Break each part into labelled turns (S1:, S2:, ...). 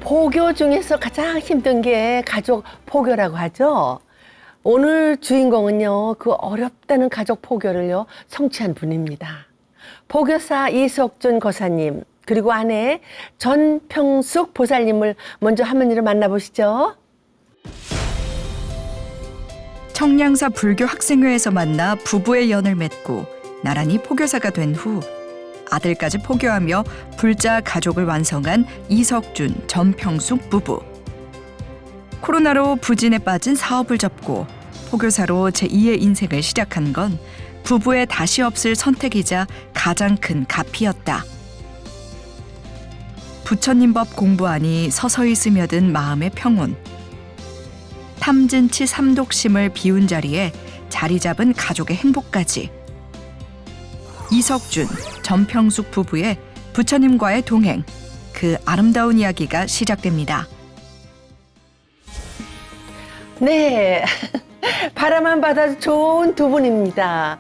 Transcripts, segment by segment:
S1: 포교 중에서 가장 힘든 게 가족 포교라고 하죠. 오늘 주인공은요, 그 어렵다는 가족 포교를요, 성취한 분입니다. 포교사 이석준 거사님, 그리고 아내 전평숙 보살님을 먼저 화면으로 만나보시죠.
S2: 청량사 불교 학생회에서 만나 부부의 연을 맺고 나란히 포교사가 된 후 아들까지 포교하며 불자 가족을 완성한 이석준, 전평숙 부부. 코로나로 부진에 빠진 사업을 접고 포교사로 제2의 인생을 시작한 건 부부의 다시 없을 선택이자 가장 큰 가피였다. 부처님 법 공부하니 서서히 스며든 마음의 평온. 탐진치 삼독심을 비운 자리에 자리 잡은 가족의 행복까지. 이석준, 전평숙 부부의 부처님과의 동행, 그 아름다운 이야기가 시작됩니다.
S1: 네, 바라만 받아도 좋은 두 분입니다.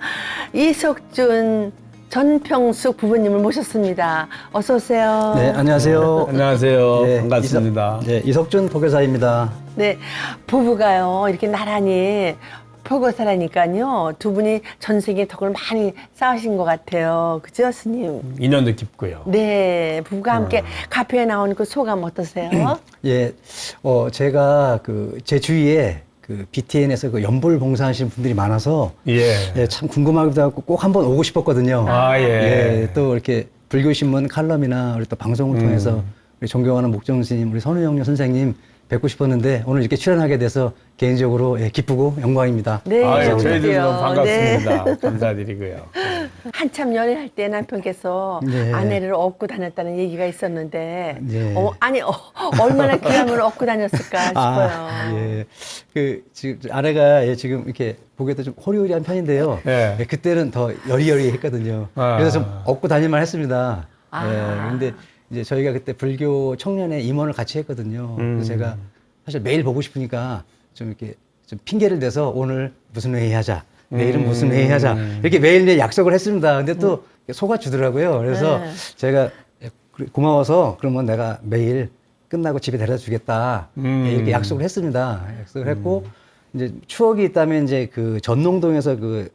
S1: 이석준, 전평숙 부부님을 모셨습니다. 어서 오세요.
S3: 네, 안녕하세요.
S4: 안녕하세요.
S3: 네,
S4: 반갑습니다.
S3: 이석준 포교사입니다.
S1: 네, 부부가요, 이렇게 나란히 포교사라니까요, 두 분이 전생에 덕을 많이 쌓으신 것 같아요. 그죠, 스님?
S4: 인연도 깊고요.
S1: 네, 부부가 함께 카페에 나온 그 소감 어떠세요?
S3: 예, 제가 제 주위에 BTN에서 연불 봉사하시는 분들이 많아서 예, 참 궁금하기도 하고 꼭 한번 오고 싶었거든요.
S4: 아, 예.
S3: 예, 또 이렇게 불교신문 칼럼이나 우리 또 방송을 통해서 우리 존경하는 목정 스님, 우리 선우영료 선생님 뵙고 싶었는데 오늘 이렇게 출연하게 돼서 개인적으로 예, 기쁘고 영광입니다.
S1: 네,
S4: 저희도
S1: 그러게요.
S4: 너무 반갑습니다. 감사드리고요.
S1: 한참 연애할 때 남편께서
S3: 네.
S1: 아내를 업고 다녔다는 얘기가 있었는데,
S3: 네.
S1: 얼마나 귀함을 업고 다녔을까 싶어요.
S3: 예. 지금 아내가 예, 지금 이렇게 보기에도 좀 호리호리한 편인데요.
S4: 네.
S3: 예, 그때는 더 여리여리 했거든요.
S4: 아.
S3: 그래서 좀 업고 다닐만 했습니다.
S1: 아.
S3: 예. 근데 이제 저희가 그때 불교 청년회 임원을 같이 했거든요. 그래서 제가 사실 매일 보고 싶으니까 좀 이렇게 좀 핑계를 대서 오늘 무슨 회의 하자. 내일은 무슨 회의 하자. 이렇게 매일매일 약속을 했습니다. 근데 또 속아주더라고요. 그래서
S1: 네.
S3: 제가 고마워서 그러면 내가 매일 끝나고 집에 데려다 주겠다. 예, 이렇게 약속을 했습니다. 약속을 했고, 이제 추억이 있다면 이제 그 전농동에서 그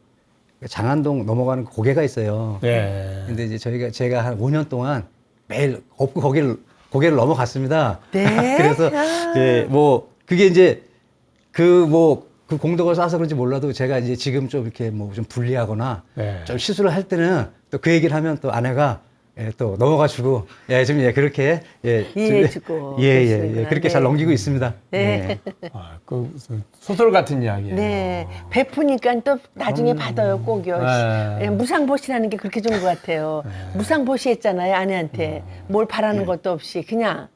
S3: 장안동 넘어가는 고개가 있어요.
S4: 예.
S3: 근데 이제 제가 한 5년 동안 매일 업고 고개를 넘어갔습니다.
S1: 네.
S3: 그래서
S1: 아.
S3: 예, 그게 이제 그 공덕을 쌓아서 그런지 몰라도 제가 이제 지금 좀 이렇게 좀 불리하거나
S4: 네.
S3: 좀 실수를 할 때는 또 그 얘기를 하면 또 아내가 예, 또 넘어가지고 예, 좀 예, 그렇게 예,
S1: 이해해주고
S3: 예, 그렇게 잘
S1: 네.
S3: 넘기고 있습니다.
S1: 네.
S4: 소설 같은 이야기예요.
S1: 네, 베푸니까 또 나중에 받아요, 꼭요.
S4: 네.
S1: 예, 무상보시라는 게 그렇게 좋은 것 같아요. 무상보시 했잖아요, 아내한테. 뭘 바라는 것도 없이 그냥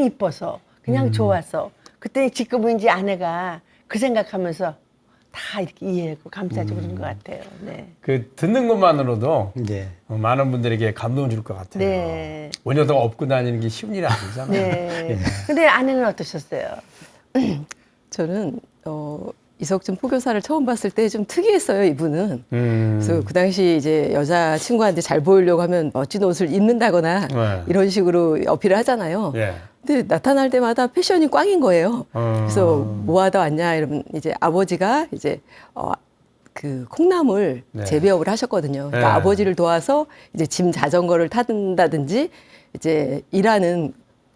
S1: 이뻐서, 그냥 좋아서. 그때 지금은 이제 아내가 그 생각하면서 다 이렇게 이해하고 감싸주고 그런 것 같아요. 네.
S4: 듣는 것만으로도
S3: 예.
S4: 많은 분들에게 감동을 줄 것 같아요.
S1: 네.
S4: 5년 동안 업고 다니는 게 쉬운 일이 아니잖아요.
S1: 네. 근데 아내는 어떠셨어요?
S5: 저는 이석준 포교사를 처음 봤을 때 좀 특이했어요, 이분은. 그래서 그 당시 이제 여자 친구한테 잘 보이려고 하면 멋진 옷을 입는다거나
S4: 네.
S5: 이런 식으로 어필을 하잖아요.
S4: 예.
S5: 근데 나타날 때마다 패션이 꽝인 거예요. 그래서 뭐 하다 왔냐 이러면 이제 아버지가 이제 그 콩나물
S4: 네.
S5: 재배업을 하셨거든요. 그러니까
S4: 네.
S5: 아버지를 도와서 이제 짐 자전거를 타든다든지 이제 일하는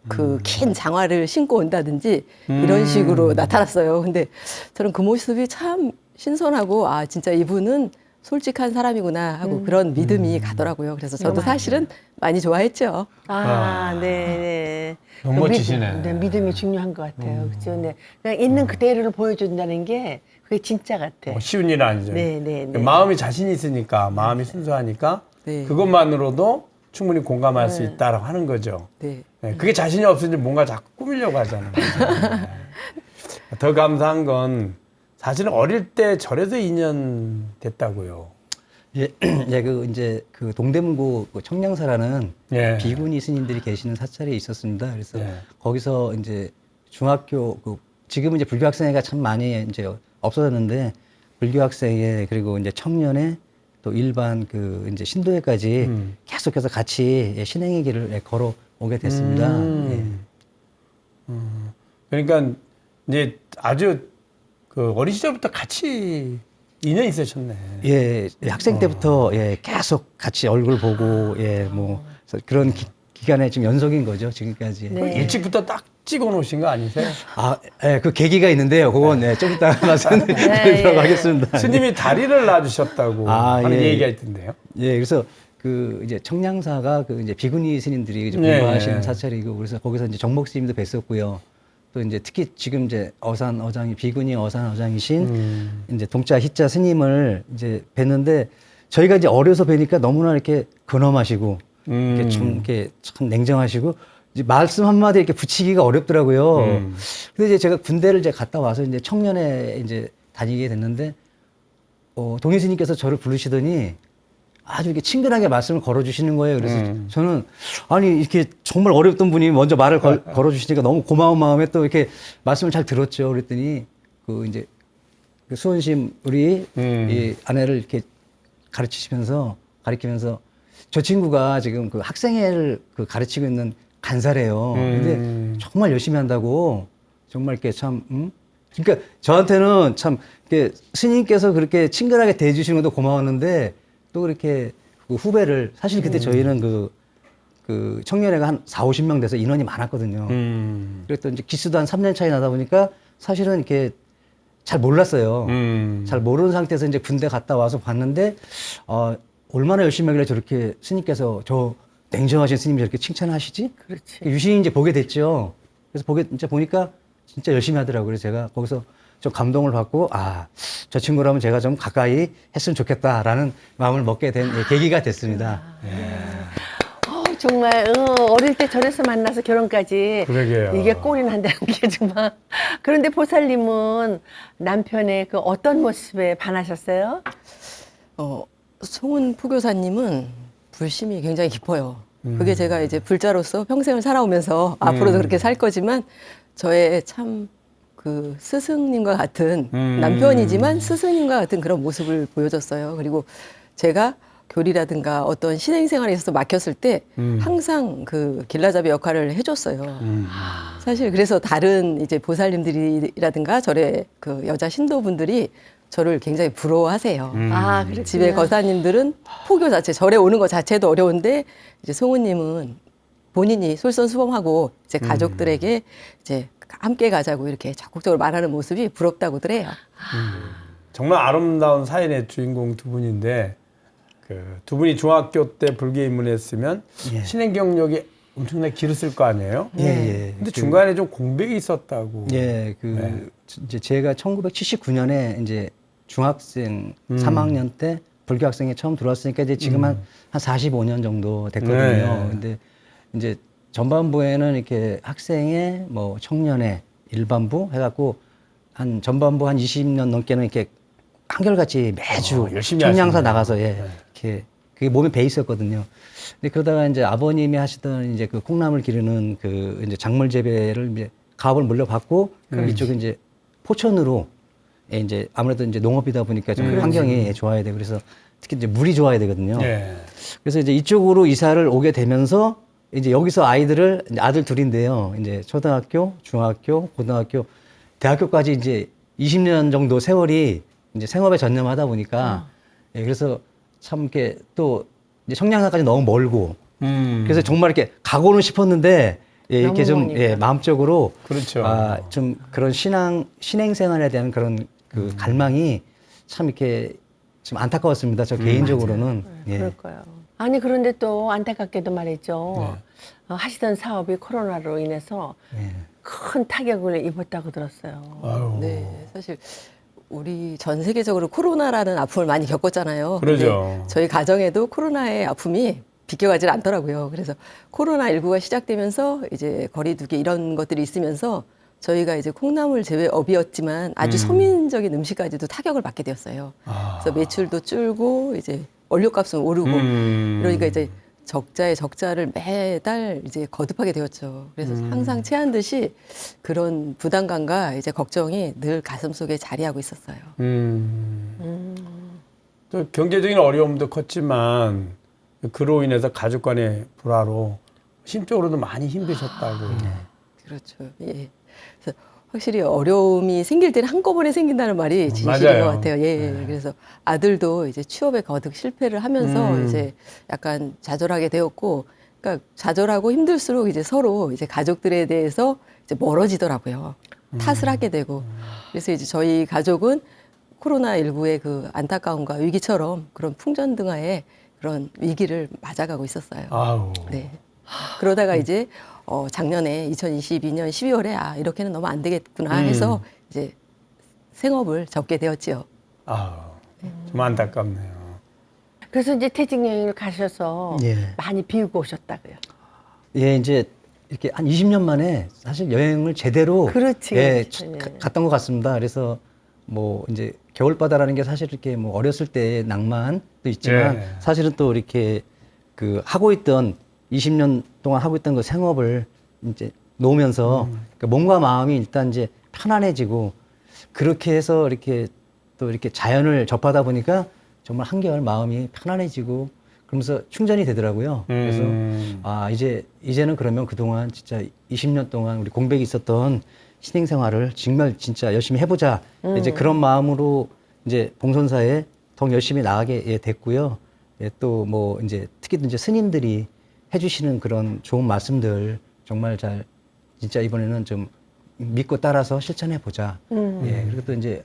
S5: 그 긴 장화를 신고 온다든지 이런 식으로 나타났어요. 근데 저는 그 모습이 참 신선하고 아 진짜 이분은 솔직한 사람이구나 하고 그런 믿음이 가더라고요. 그래서 저도 사실은 많이 좋아했죠.
S1: 네.
S4: 너무 멋지시네.
S1: 네, 믿음이 중요한 것 같아요. 그죠? 네. 그냥 있는 그대로를 보여준다는 게 그게 진짜 같아.
S4: 쉬운 일은 아니죠.
S1: 네.
S4: 마음이 자신 있으니까, 마음이 순수하니까
S5: 네.
S4: 그것만으로도 충분히 공감할 수 있다라고 하는 거죠.
S5: 네.
S4: 네, 그게 자신이 없으니 뭔가 자꾸 꾸미려고 하잖아요. 네. 더 감사한 건 사실은 어릴 때 절에서 인연 됐다고요.
S3: 예, 이제 그 동대문구 청량사라는
S4: 예.
S3: 비구니 스님들이 계시는 사찰에 있었습니다. 그래서
S4: 예.
S3: 거기서 이제 중학교 지금은 이제 불교학생회가 참 많이 이제 없어졌는데 불교학생회 그리고 이제 청년회 또 일반 이제 신도회까지 계속해서 같이 신행의 길을 걸어 오게 됐습니다. 예.
S4: 그러니까 이제 아주 그 어린 시절부터 같이 인연이 있으셨네.
S3: 예, 학생 때부터 예, 계속 같이 얼굴 보고 예, 뭐 그래서 그런 기간에 지금 연속인 거죠 지금까지.
S1: 네.
S4: 일찍부터 딱 찍어 놓으신 거 아니세요?
S3: 아, 예, 그 계기가 있는데요. 그건 네, 좀 이따 말씀드리도록
S1: 예.
S3: 하겠습니다.
S4: 스님이 다리를 놔주셨다고 하는
S3: 예.
S4: 얘기가 있던데요.
S3: 예, 그래서 그 이제 청량사가 그 이제 비구니 스님들이 이제
S4: 네.
S3: 공부하시는 사찰이고 그래서 거기서 이제 정목 스님도 뵀었고요. 또 이제 특히 지금 이제 어산 어장이 비구니 어산 어장이신 이제 동자 희자 스님을 이제 뵀는데 저희가 이제 어려서 뵈니까 너무나 이렇게 근엄하시고 이렇게 좀 이렇게 참 냉정하시고 이제 말씀 한마디 이렇게 붙이기가 어렵더라고요. 근데 이제 제가 군대를 이제 갔다 와서 이제 청년에 이제 다니게 됐는데 동희 스님께서 저를 부르시더니 아주 이렇게 친근하게 말씀을 걸어주시는 거예요. 그래서 저는 아니 이렇게 정말 어렵던 분이 먼저 말을 걸어주시니까 너무 고마운 마음에 또 이렇게 말씀을 잘 들었죠. 그랬더니 그 이제 그 수원심 우리 이 아내를 이렇게 가르치면서 저 친구가 지금 그 학생회를 그 가르치고 있는 간사래요. 근데 정말 열심히 한다고 정말 이렇게 참 그러니까 저한테는 참 이렇게 스님께서 그렇게 친근하게 대해주시는 것도 고마웠는데 또 그렇게 그 후배를 사실 그때 저희는 그 청년회가 한 4, 50명 돼서 인원이 많았거든요. 그랬더니 이제 기수도 한 3년 차이 나다 보니까 사실은 이렇게 잘 몰랐어요. 잘 모르는 상태에서 이제 군대 갔다 와서 봤는데 얼마나 열심히 하길래 저렇게 스님께서 저 냉정하신 스님이 저렇게 칭찬하시지?
S1: 그렇지.
S3: 유심히 이제 보게 됐죠. 그래서 진짜 보니까 진짜 열심히 하더라고요. 그래서 제가 거기서 좀 감동을 받고 저 친구라면 제가 좀 가까이 했으면 좋겠다라는 마음을 먹게 된 계기가 됐습니다.
S1: 정말 어릴 때 절에서 만나서 결혼까지
S4: 그러게요.
S1: 이게 꼴이 난다는 게 정말. 그런데 보살님은 남편의 그 어떤 모습에 반하셨어요?
S5: 송은 포교사님은 불심이 굉장히 깊어요. 그게 제가 이제 불자로서 평생을 살아오면서 앞으로도 그렇게 살 거지만 저의 참 그 스승님과 같은 남편이지만 스승님과 같은 그런 모습을 보여줬어요. 그리고 제가 교리라든가 어떤 신행생활에 있어서 막혔을 때 항상 그 길라잡이 역할을 해줬어요. 사실 그래서 다른 이제 보살님들이라든가 절의 그 여자 신도분들이 저를 굉장히 부러워하세요.
S1: 그렇구나.
S5: 집에 거사님들은 포교 자체, 절에 오는 것 자체도 어려운데 이제 송우님은 본인이 솔선수범하고 이제 가족들에게 이제 함께 가자고 이렇게 적극적으로 말하는 모습이 부럽다고들 해요.
S4: 정말 아름다운 사연의 주인공 두 분인데 그 두 분이 중학교 때 불교 입문했으면
S3: 예.
S4: 신행 경력이 엄청나게 길었을 거 아니에요?
S3: 예.
S4: 근데 중간에 좀 공백이 있었다고.
S3: 예, 이제 제가 1979년에 이제 중학생 3학년 때 불교 학생에 처음 들어왔으니까 이제 지금 한 45년 정도 됐거든요.
S4: 네.
S3: 근데 이제 전반부에는 이렇게 학생회, 뭐 청년회, 일반부 해갖고 한 전반부 한 20년 넘게는 이렇게 한결같이 매주
S4: 열심히
S3: 청량사
S4: 하시네요.
S3: 나가서 이렇게 그게 몸에 배 있었거든요. 근데 그러다가 이제 아버님이 하시던 이제 그 콩나물 기르는 그 이제 작물 재배를 이제 가업을 물려받고 이쪽에 이제 포천으로 이제 아무래도 이제 농업이다 보니까 좀 환경이 좋아야 되고 그래서 특히 이제 물이 좋아야 되거든요. 그래서 이제 이쪽으로 이사를 오게 되면서 이제 여기서 아이들을 이제 아들 둘인데요. 이제 초등학교, 중학교, 고등학교, 대학교까지 이제 20년 정도 세월이 이제 생업에 전념하다 보니까 그래서 참 이렇게 또 이제 청량사까지 너무 멀고 그래서 정말 이렇게 가고는 싶었는데 이렇게 좀 마음적으로
S4: 그렇죠.
S3: 좀 그런 신행 생활에 대한 그런 그 갈망이 참 이렇게 좀 안타까웠습니다. 저 개인적으로는.
S1: 그럴 거예요. 아니 그런데 또 안타깝게도 말이죠. 하시던 사업이 코로나로 인해서 큰 타격을 입었다고 들었어요.
S5: 네, 사실 우리 전 세계적으로 코로나라는 아픔을 많이 겪었잖아요.
S4: 그러죠.
S5: 근데 저희 가정에도 코로나의 아픔이 비껴가질 않더라고요. 그래서 코로나19가 시작되면서 이제 거리두기 이런 것들이 있으면서 저희가 이제 콩나물 재배업이었지만 아주 서민적인 음식까지도 타격을 받게 되었어요. 그래서 매출도 줄고 이제 원료값은 오르고 이러니까 이제 적자에 적자를 매달 이제 거듭하게 되었죠. 그래서 항상 체한 듯이 그런 부담감과 이제 걱정이 늘 가슴속에 자리하고 있었어요.
S4: 또 경제적인 어려움도 컸지만 그로 인해서 가족 간의 불화로 심적으로도 많이 힘드셨다고.
S5: 그렇죠. 예. 그래서 확실히 어려움이 생길 때는 한꺼번에 생긴다는 말이 진실인
S4: 맞아요.
S5: 것 같아요. 예.
S4: 네.
S5: 그래서 아들도 이제 취업에 거듭 실패를 하면서 이제 약간 좌절하게 되었고, 그러니까 좌절하고 힘들수록 이제 서로 이제 가족들에 대해서 이제 멀어지더라고요. 탓을 하게 되고. 그래서 이제 저희 가족은 코로나19의 그 안타까움과 위기처럼 그런 풍전등화의 그런 위기를 맞아가고 있었어요.
S4: 아우.
S5: 네. 그러다가 이제 작년에 2022년 12월에 이렇게는 너무 안 되겠구나 해서 이제 생업을 접게 되었지요.
S4: 아우. 좀 안타깝네요.
S1: 그래서 이제 퇴직 여행을 가셔서
S3: 예.
S1: 많이 비우고 오셨다고요.
S3: 예, 이제 이렇게 한 20년 만에 사실 여행을 제대로
S1: 그렇지,
S3: 예,
S1: 그렇지. 네.
S3: 갔던 것 같습니다. 그래서 뭐 이제 겨울바다라는 게 사실 이렇게 뭐 어렸을 때의 낭만도 있지만
S4: 예.
S3: 사실은 또 이렇게 그 하고 있던 20년 동안 하고 있던 그 생업을 이제 놓으면서 그러니까 몸과 마음이 일단 이제 편안해지고 그렇게 해서 이렇게 또 이렇게 자연을 접하다 보니까 정말 한결 마음이 편안해지고 그러면서 충전이 되더라고요. 그래서 이제는 그러면 그동안 진짜 20년 동안 우리 공백이 있었던 신행 생활을 정말 진짜 열심히 해보자. 이제 그런 마음으로 이제 봉선사에 더욱 열심히 나가게 됐고요. 예, 또 뭐 이제 특히 이제 스님들이 해주시는 그런 좋은 말씀들 정말 잘 진짜 이번에는 좀 믿고 따라서 실천해 보자. 예, 그리고 또 이제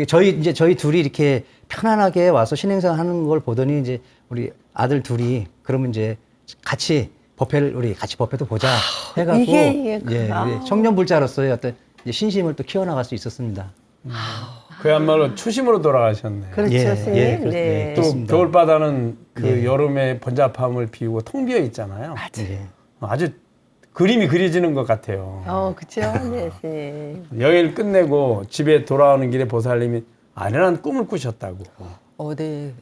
S3: 저희 둘이 이렇게 편안하게 와서 신행생 하는 걸 보더니 이제 우리 아들 둘이 그러면 이제 우리 같이 법회도 보자 해갖고
S1: 이게
S3: 우리 청년불자로서의 어떤 이제 신심을 또 키워나갈 수 있었습니다.
S4: 그야말로 초심으로 돌아가셨네.
S1: 그렇죠,
S3: 예,
S1: 스님.
S3: 예,
S1: 네.
S4: 또
S3: 그렇습니다.
S4: 겨울바다는 그
S3: 예.
S4: 여름에 번잡함을 비우고 텅 비어 있잖아요.
S3: 예.
S4: 아주 그림이 그려지는 것 같아요.
S1: 그렇죠. 네, 스님.
S4: 여행을 끝내고 집에 돌아오는 길에 보살님이 아련한 꿈을 꾸셨다고.
S5: 네.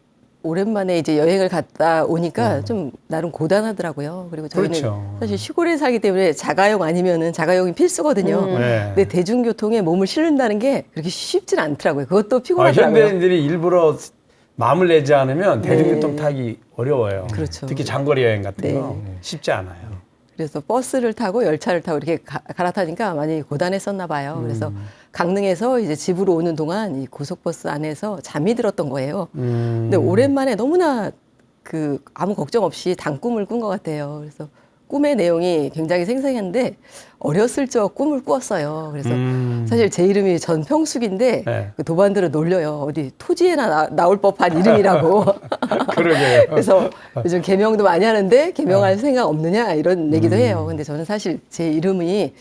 S5: 오랜만에 이제 여행을 갔다 오니까 좀 나름 고단하더라고요. 그리고 저희는
S4: 그렇죠.
S5: 사실 시골에 살기 때문에 자가용 아니면은 자가용이 필수거든요.
S4: 네.
S5: 근데 대중교통에 몸을 실는다는 게 그렇게 쉽진 않더라고요. 그것도 피곤하더라고요.
S4: 현대인들이 일부러 마음을 내지 않으면 대중교통 타기 어려워요.
S5: 그렇죠.
S4: 특히 장거리 여행 같은
S5: 네.
S4: 거 쉽지 않아요.
S5: 그래서 버스를 타고 열차를 타고 이렇게 갈아타니까 많이 고단했었나 봐요. 그래서 강릉에서 이제 집으로 오는 동안 이 고속버스 안에서 잠이 들었던 거예요. 근데 오랜만에 너무나 아무 걱정 없이 단꿈을 꾼 것 같아요. 그래서 꿈의 내용이 굉장히 생생한데 어렸을 적 꿈을 꾸었어요. 그래서 사실 제 이름이 전평숙인데
S4: 네.
S5: 그 도반들은 놀려요. 어디 토지에나 나올 법한 이름이라고.
S4: 그러게요.
S5: 그래서 요즘 개명도 많이 하는데 개명할 생각 없느냐 이런 얘기도 해요. 근데 저는 사실 제 이름이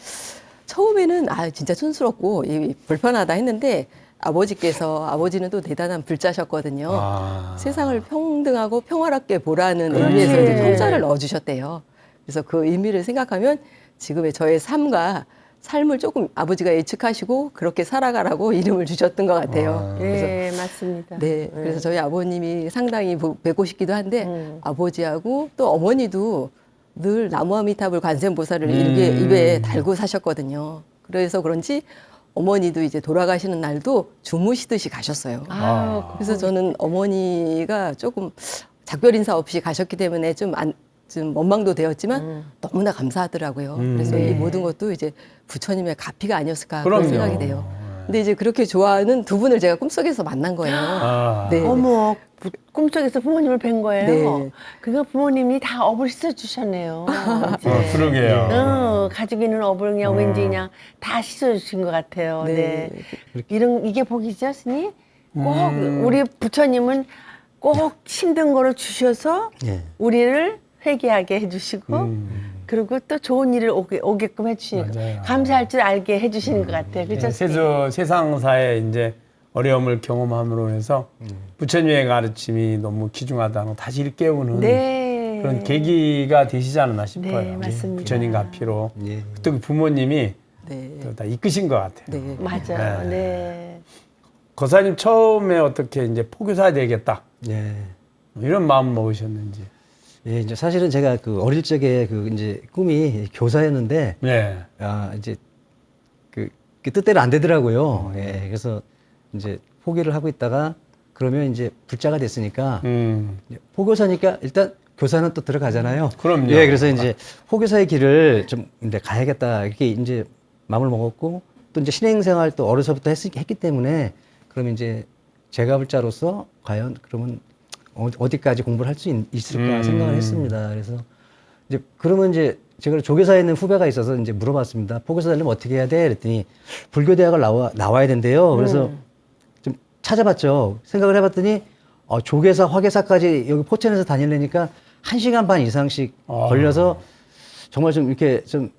S5: 처음에는 진짜 촌스럽고 불편하다 했는데 아버지는 또 대단한 불자셨거든요. 세상을 평등하고 평화롭게 보라는 의미에서 이제 평자를 넣어주셨대요. 그래서 그 의미를 생각하면 지금의 저의 삶을 조금 아버지가 예측하시고 그렇게 살아가라고 이름을 주셨던 것 같아요.
S1: 네, 맞습니다.
S5: 네, 그래서 저희 아버님이 상당히 뵙고 싶기도 한데 아버지하고 또 어머니도 늘 나무아미타불 관세음보살을 입에 달고 사셨거든요. 그래서 그런지 어머니도 이제 돌아가시는 날도 주무시듯이 가셨어요. 그래서 저는 어머니가 조금 작별 인사 없이 가셨기 때문에 좀 원망도 되었지만 너무나 감사하더라고요. 그래서 이 모든 것도 이제 부처님의 가피가 아니었을까 그런
S4: 그럼요.
S5: 생각이 돼요. 근데 이제 그렇게 좋아하는 두 분을 제가 꿈속에서 만난 거예요. 네.
S1: 어머, 꿈속에서 부모님을 뵌 거예요.
S5: 네.
S1: 그러니까 부모님이 다 업을 씻어주셨네요. 이제.
S4: 그러게요.
S1: 가지고 있는 업을 그냥 왠지 그냥 다 씻어주신 것 같아요. 네. 이게 복이죠, 스님? 꼭 우리 부처님은 꼭 힘든 거를 주셔서
S3: 예.
S1: 우리를 회개하게 해주시고 그리고 또 좋은 일을 오게끔 해주시니까
S4: 맞아요.
S1: 감사할 줄 알게 해주시는 것 같아요. 그렇죠?
S4: 세상사에 이제 어려움을 경험함으로 해서 부처님의 가르침이 너무 귀중하다는 다시 일깨우는
S1: 네.
S4: 그런 계기가 되시지 않았나 싶어요.
S1: 네, 맞습니다.
S4: 부처님 가피로
S3: 예.
S4: 또 그 부모님이
S5: 네.
S4: 또 다 이끄신 것 같아요.
S5: 네.
S1: 맞아요. 네.
S4: 거사님 처음에 어떻게 이제 포교사 되겠다
S3: 예.
S4: 이런 마음 먹으셨는지.
S3: 예, 이제 사실은 제가 그 어릴 적에 이제 꿈이 교사였는데,
S4: 네.
S3: 이제 그 뜻대로 안 되더라고요. 예, 그래서 이제 포기를 하고 있다가 그러면 이제 불자가 됐으니까 이제 포교사니까 일단 교사는 또 들어가잖아요.
S4: 그럼요.
S3: 예, 그래서 이제 포교사의 길을 좀 이제 가야겠다 이렇게 이제 마음을 먹었고 또 이제 신행생활 또 어려서부터 했기 때문에 그럼 이제 제가불자로서 과연 그러면 어디까지 공부를 할 수 있을까 생각을 했습니다. 그래서 이제 그러면 이제 제가 조교사에 있는 후배가 있어서 이제 물어봤습니다. 포교사 되려면 어떻게 해야 돼? 그랬더니 불교대학을 나와야 된대요. 그래서 좀 찾아봤죠. 생각을 해봤더니 조계사, 화계사까지 여기 포천에서 다니려니까 1시간 반 이상씩 걸려서 정말 좀 이렇게 좀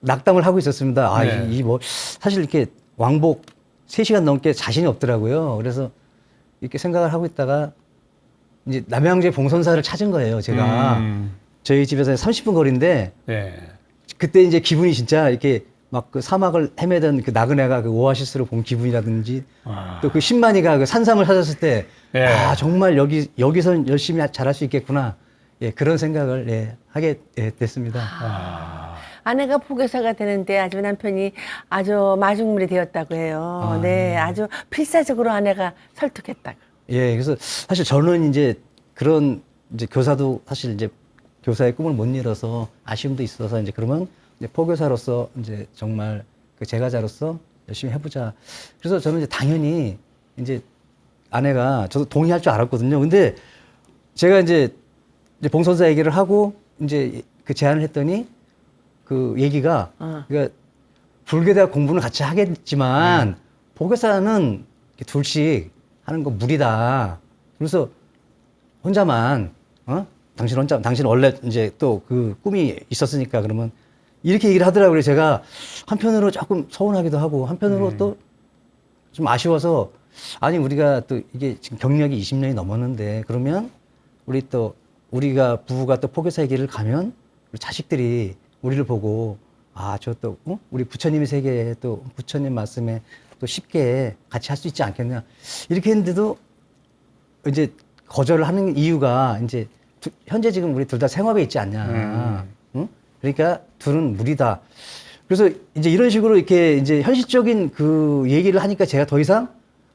S3: 낙담을 하고 있었습니다.
S4: 네.
S3: 이 뭐 사실 이렇게 왕복 3시간 넘게 자신이 없더라고요. 그래서 이렇게 생각을 하고 있다가 이제 남양주에 봉선사를 찾은 거예요. 제가 저희 집에서 30분 거리인데
S4: 네.
S3: 그때 이제 기분이 진짜 이렇게 막 그 사막을 헤매던 그 나그네가 그 오아시스를 본 기분이라든지 또 그 신만이가 그 산삼을 찾았을 때
S4: 예.
S3: 정말 여기서 열심히 잘할 수 있겠구나. 예, 그런 생각을 하게 됐습니다.
S1: 아내가 포교사가 되는데 아주 남편이 아주 마중물이 되었다고 해요. 네, 아주 필사적으로 아내가 설득했다고.
S3: 예, 그래서 사실 저는 이제 그런 이제 교사도 사실 이제 교사의 꿈을 못 이뤄서 아쉬움도 있어서 이제 그러면 이제 포교사로서 이제 정말 그 제가자로서 열심히 해보자. 그래서 저는 이제 당연히 이제 아내가 저도 동의할 줄 알았거든요. 근데 제가 이제 봉선사 얘기를 하고 이제 그 제안을 했더니 그 얘기가 그러니까 불교대학 공부는 같이 하겠지만 포교사는 이렇게 둘씩 하는 거 무리다. 그래서 혼자만 당신 원래 이제 또 그 꿈이 있었으니까 그러면 이렇게 얘기를 하더라고요. 제가 한편으로 조금 서운하기도 하고 한편으로 또 좀 아쉬워서 아니 우리가 또 이게 지금 경력이 20년이 넘었는데 그러면 우리가 부부가 또 포교사의 길을 가면 우리 자식들이 우리를 보고 저 또 우리 부처님의 세계에 또 부처님 말씀에 또 쉽게 같이 할 수 있지 않겠냐 이렇게 했는데도 이제 거절을 하는 이유가 이제 현재 지금 우리 둘 다 생업에 있지 않냐. 응? 그러니까 둘은 무리다. 그래서 이제 이런 식으로 이렇게 이제 현실적인 그 얘기를 하니까 제가 더 이상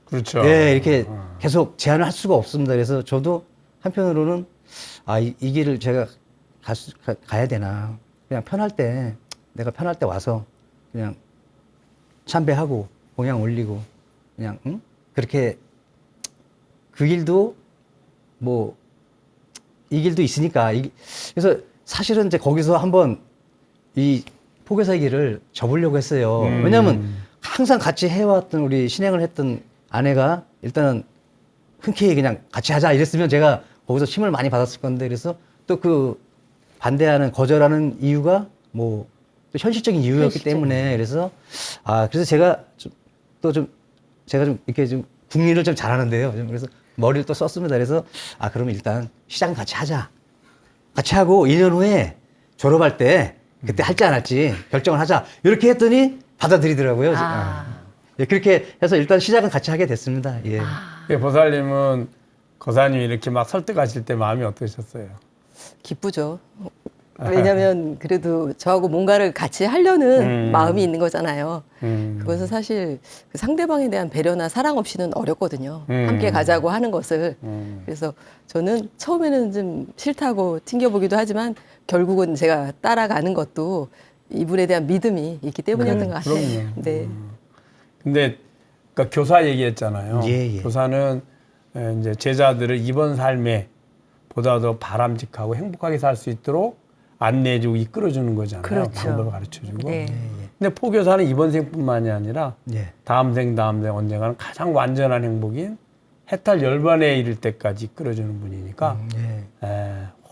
S4: 그렇죠.
S3: 예, 이렇게 계속 제안을 할 수가 없습니다. 그래서 저도 한편으로는 이 길을 제가 가야 되나. 그냥 내가 편할 때 와서 그냥 참배하고 공양 올리고 그냥 그렇게 그 길도 뭐 이 길도 있으니까 그래서 사실은 이제 거기서 한번 이 포교사의 길을 접으려고 했어요. 왜냐하면 항상 같이 해왔던 우리 신행을 했던 아내가 일단은 흔쾌히 그냥 같이 하자 이랬으면 제가 거기서 힘을 많이 받았을 건데 그래서 또 그 반대하는 거절하는 이유가 뭐 또 현실적인 이유였기 때문에 그래서 그래서 제가 제가 좀 이렇게 좀 국리를 좀 잘하는데요. 그래서 머리를 또 썼습니다. 그래서 그러면 일단 시작은 같이 하자. 같이 하고 2년 후에 졸업할 때 그때 할지 안 할지 결정을 하자. 이렇게 했더니 받아들이더라고요. 예, 그렇게 해서 일단 시작은 같이 하게 됐습니다. 예.
S4: 보살님은 거사님이 이렇게 막 설득하실 때 마음이 어떠셨어요?
S5: 기쁘죠. 왜냐하면 그래도 저하고 뭔가를 같이 하려는 마음이 있는 거잖아요. 그것은 사실 그 상대방에 대한 배려나 사랑 없이는 어렵거든요. 함께 가자고 하는 것을. 그래서 저는 처음에는 좀 싫다고 튕겨보기도 하지만 결국은 제가 따라가는 것도 이분에 대한 믿음이 있기 때문이었던 것 같아요.
S4: 그럼요.
S5: 네.
S4: 근데 그러니까 교사 얘기했잖아요.
S3: 예.
S4: 교사는 이제 제자들을 이번 삶에 보다 더 바람직하고 행복하게 살 수 있도록 안내해주고 이끌어주는 거잖아요.
S1: 그렇죠.
S4: 방법을 가르쳐주고.
S1: 네.
S4: 근데 포교사는 이번 생뿐만이 아니라
S3: 예.
S4: 다음 생 언젠가는 가장 완전한 행복인 해탈 10번에 이를 때까지 이끌어주는 분이니까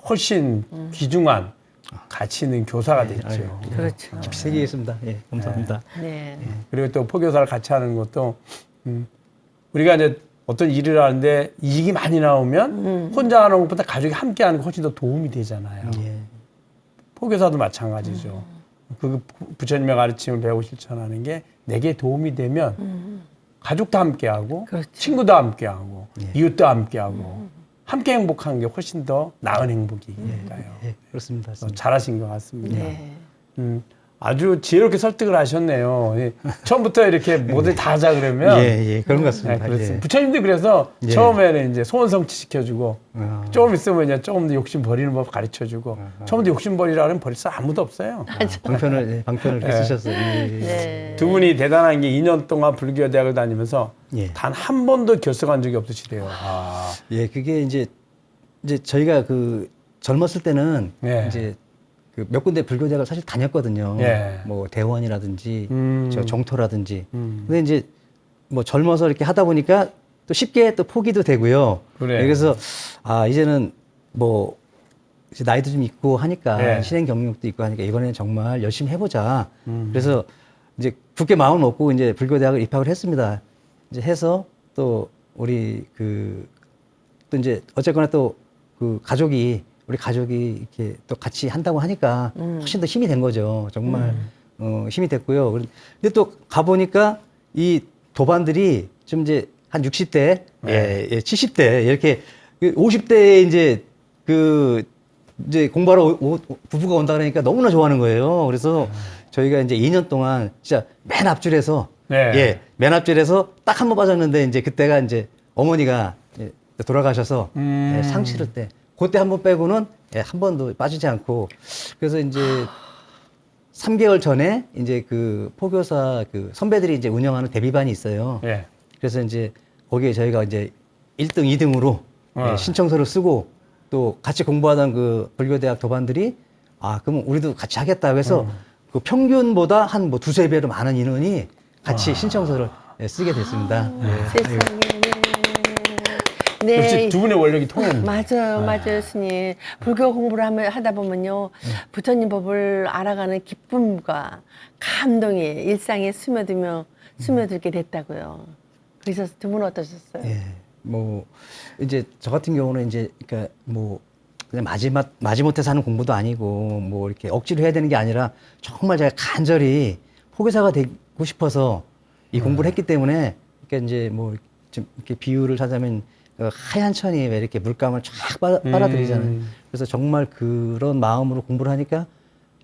S4: 훨씬 귀중한 가치 있는 교사가 됐죠.
S1: 그렇죠.
S3: 깊이 새기겠습니다. 예, 감사합니다.
S1: 네.
S4: 그리고 또 포교사를 같이 하는 것도 우리가 이제 어떤 일을 하는데 이익이 많이 나오면 혼자 하는 것보다 가족이 함께 하는 게 훨씬 더 도움이 되잖아요.
S3: 예.
S4: 포교사도 마찬가지죠. 그 부처님의 가르침을 배우고 실천하는 게 내게 도움이 되면 가족도 함께하고
S1: 그렇죠.
S4: 친구도 함께하고 이웃도 함께하고 함께 행복한 게 훨씬 더 나은 행복이니까요.
S3: 예, 그렇습니다.
S4: 잘하신 것 같습니다.
S1: 네.
S4: 아주 지혜롭게 설득을 하셨네요. 처음부터 이렇게 뭐든 다 하자 그러면.
S3: 예, 그런 것 같습니다.
S4: 그렇습니다.
S3: 예.
S4: 부처님도 그래서
S3: 예.
S4: 처음에는 이제 소원 성취 시켜주고 조금 있으면 이제 조금 더 욕심 버리는 법 가르쳐주고 처음부터 욕심 버리라면 버릴 사람 아무도 없어요.
S3: 방편을 이렇게 쓰셨어요. 예.
S1: 네.
S4: 두 분이 대단한 게 2년 동안 불교 대학을 다니면서
S3: 예.
S4: 단 한 번도 결석한 적이 없으시대요. 아.
S3: 예, 그게 이제 저희가 그 젊었을 때는
S4: 예.
S3: 이제 그 몇 군데 불교대학을 사실 다녔거든요.
S4: 예.
S3: 뭐 대원이라든지 저 정토라든지.
S4: 음.
S3: 근데 이제 뭐 젊어서 이렇게 하다 보니까 또 쉽게 또 포기도 되고요.
S4: 그래.
S3: 그래서 아 이제는 뭐 이제 나이도 좀 있고 하니까
S4: 예.
S3: 실행 경력도 있고 하니까 이번에는 정말 열심히 해보자. 그래서 이제 굳게 마음을 먹고 이제 불교대학을 입학을 했습니다. 이제 해서 또 우리 또 이제 어쨌거나 또 우리 가족이 이렇게 또 같이 한다고 하니까 훨씬 더 힘이 된 거죠. 정말 힘이 됐고요. 근데 또 가보니까 이 도반들이 좀 이제 한 60대,
S4: 네.
S3: 70대 이렇게 50대에 이제 이제 공부하러 부부가 온다 그러니까 너무나 좋아하는 거예요. 그래서 저희가 이제 2년 동안 진짜 맨 앞줄에서
S4: 네.
S3: 맨 앞줄에서 딱 한 번 빠졌는데 이제 그때가 이제 어머니가 돌아가셔서 상 치를 때 그때 한 번 빼고는 한 번도 빠지지 않고 그래서 이제 3개월 전에 이제 그 포교사 선배들이 이제 운영하는 데뷔반이 있어요.
S4: 예.
S3: 그래서 이제 거기에 저희가 이제 1등, 2등으로 신청서를 쓰고 또 같이 공부하던 그 불교대학 도반들이 그럼 우리도 같이 하겠다고 해서 그 평균보다 한 뭐 두세 배로 많은 인원이 같이 신청서를 쓰게 됐습니다.
S1: 세상에. 네.
S4: 역시 두 분의 원력이 통했네.
S1: 맞아요, 스님. 불교 공부를 하다 보면요, 부처님 법을 알아가는 기쁨과 감동이 일상에 스며들게 됐다고요. 그래서 두 분 어떠셨어요?
S3: 예. 뭐 이제 저 같은 경우는 이제 그러니까 뭐 그냥 마지못해서 하는 공부도 아니고 뭐 이렇게 억지로 해야 되는 게 아니라 정말 제가 간절히 포교사가 되고 싶어서 이 공부를 했기 때문에 그러니까 이제 뭐 좀 이렇게 비유를 하자면 하얀 천이 왜 이렇게 물감을 쫙 빨아들이잖아요. 그래서 정말 그런 마음으로 공부를 하니까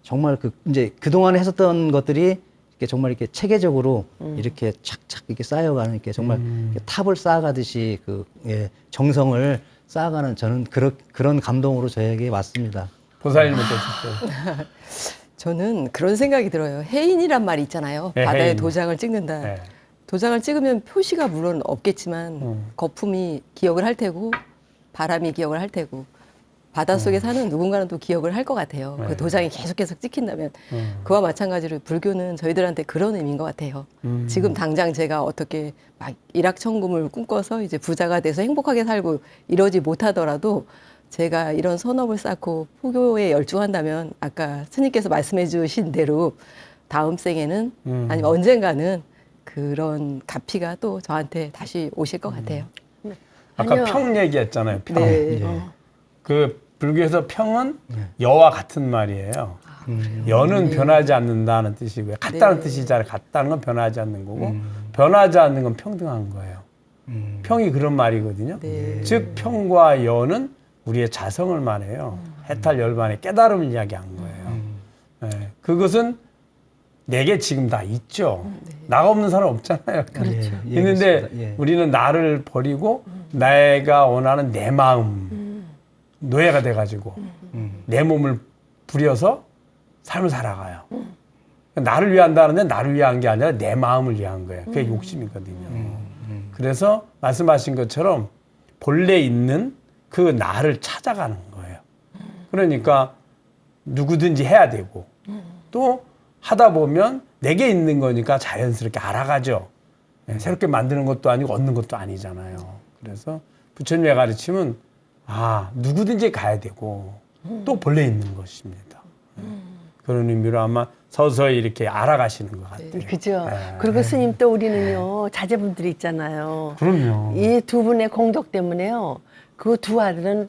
S3: 정말 이제 그동안에 했었던 것들이 이렇게 정말 이렇게 체계적으로 이렇게 착착 이렇게 쌓여가는 이렇게 정말 이렇게 탑을 쌓아가듯이 정성을 쌓아가는 저는 그런 감동으로 저에게 왔습니다.
S4: 보살님 어떠셨어요?
S5: 저는 그런 생각이 들어요. 해인이란 말이 있잖아요.
S4: 네,
S5: 바다에
S4: 해인.
S5: 도장을 찍는다.
S4: 네.
S5: 도장을 찍으면 표시가 물론 없겠지만 거품이 기억을 할 테고 바람이 기억을 할 테고 바닷속에 사는 누군가는 또 기억을 할 것 같아요.
S4: 네.
S5: 그 도장이 계속 찍힌다면 그와 마찬가지로 불교는 저희들한테 그런 의미인 것 같아요. 지금 당장 제가 어떻게 막 일확천금을 꿈꿔서 이제 부자가 돼서 행복하게 살고 이러지 못하더라도 제가 이런 선업을 쌓고 포교에 열중한다면 아까 스님께서 말씀해 주신 대로 다음 생에는 아니면 언젠가는 그런 가피가 또 저한테 다시 오실 것 같아요.
S4: 아까
S1: 아니요.
S4: 평 얘기했잖아요. 평.
S5: 네.
S4: 그 불교에서 평은 여와 같은 말이에요. 여는 변하지 않는다는 뜻이고요. 같다는
S5: 네.
S4: 뜻이잖아요. 같다는 건 변하지 않는 거고 변하지 않는 건 평등한 거예요. 평이 그런 말이거든요.
S5: 네.
S4: 즉 평과 여는 우리의 자성을 말해요. 해탈 열반의 깨달음을 이야기한 거예요. 네. 그것은 내게 지금 다 있죠. 나가 없는 사람 없잖아요.
S3: 그렇죠.
S4: 있는데
S3: 그렇습니다. 예.
S4: 우리는 나를 버리고 내가 원하는 내 마음 노예가 돼가지고 내 몸을 부려서 삶을 살아가요. 나를 위한다는데 나를 위한 게 아니라 내 마음을 위한 거예요. 그게 욕심이거든요. 그래서 말씀하신 것처럼 본래 있는 그 나를 찾아가는 거예요. 그러니까 누구든지 해야 되고 또 하다 보면 내게 있는 거니까 자연스럽게 알아가죠. 새롭게 만드는 것도 아니고 얻는 것도 아니잖아요. 그래서 부처님의 가르침은 누구든지 가야 되고 또 본래 있는 것입니다. 그런 의미로 아마 서서히 이렇게 알아가시는 것 같아요.
S1: 그죠?
S4: 네.
S1: 그리고 스님 또 우리는요, 자제분들이 있잖아요.
S4: 그럼요.
S1: 이 두 분의 공덕 때문에요, 그 두 아들은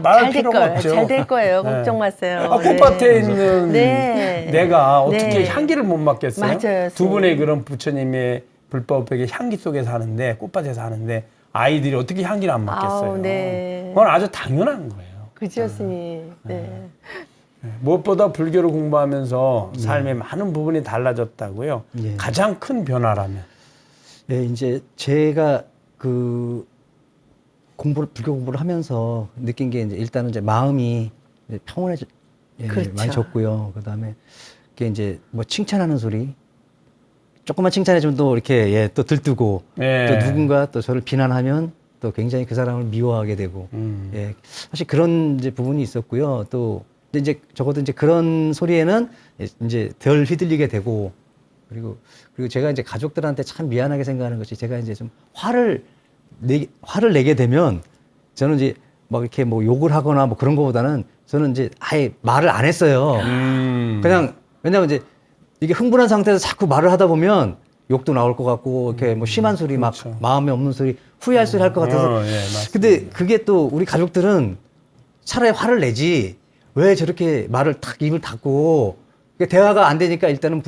S4: 말할 필요가 없죠.
S1: 잘 될 거예요.
S4: 네.
S1: 걱정 마세요.
S4: 꽃밭에 있는
S1: 네.
S4: 내가 어떻게
S1: 네.
S4: 향기를 못 맡겠어요?
S1: 맞아요,
S4: 두 분의
S1: 선생님.
S4: 그런 부처님의 불법에게 향기 속에 사는데 꽃밭에 사는데 아이들이 어떻게 향기를 안 맡겠어요?
S1: 아우, 네.
S4: 그건 아주 당연한 거예요.
S1: 그죠, 스님. 네.
S4: 무엇보다 불교를 공부하면서 삶의 많은 부분이 달라졌다고요.
S3: 예.
S4: 가장 큰 변화라면.
S3: 예, 이제 제가 그 불교 공부를 하면서 느낀 게 이제 일단은 이제 마음이 이제 평온해져,
S1: 그렇죠.
S3: 많이 졌고요. 그 다음에 그게 이제 뭐 칭찬하는 소리, 조금만 칭찬해주면 또 이렇게 또 들뜨고
S4: 예.
S3: 또 누군가 또 저를 비난하면 또 굉장히 그 사람을 미워하게 되고 예, 사실 그런 이제 부분이 있었고요. 또 근데 이제 적어도 이제 그런 소리에는 이제 덜 휘둘리게 되고 그리고 제가 이제 가족들한테 참 미안하게 생각하는 것이 제가 이제 좀 화를 내게 되면 저는 이제 막 이렇게 뭐 욕을 하거나 뭐 그런 거보다는 저는 이제 아예 말을 안 했어요. 그냥 왜냐면 이제 이게 흥분한 상태에서 자꾸 말을 하다 보면 욕도 나올 것 같고 이렇게 뭐 심한 소리
S4: 그렇죠.
S3: 막 마음에 없는 소리 후회할 소리 할 것 같아서
S4: 예, 맞습니다.
S3: 근데 그게 또 우리 가족들은 차라리 화를 내지 왜 저렇게 말을 탁 입을 닫고 대화가 안 되니까 일단은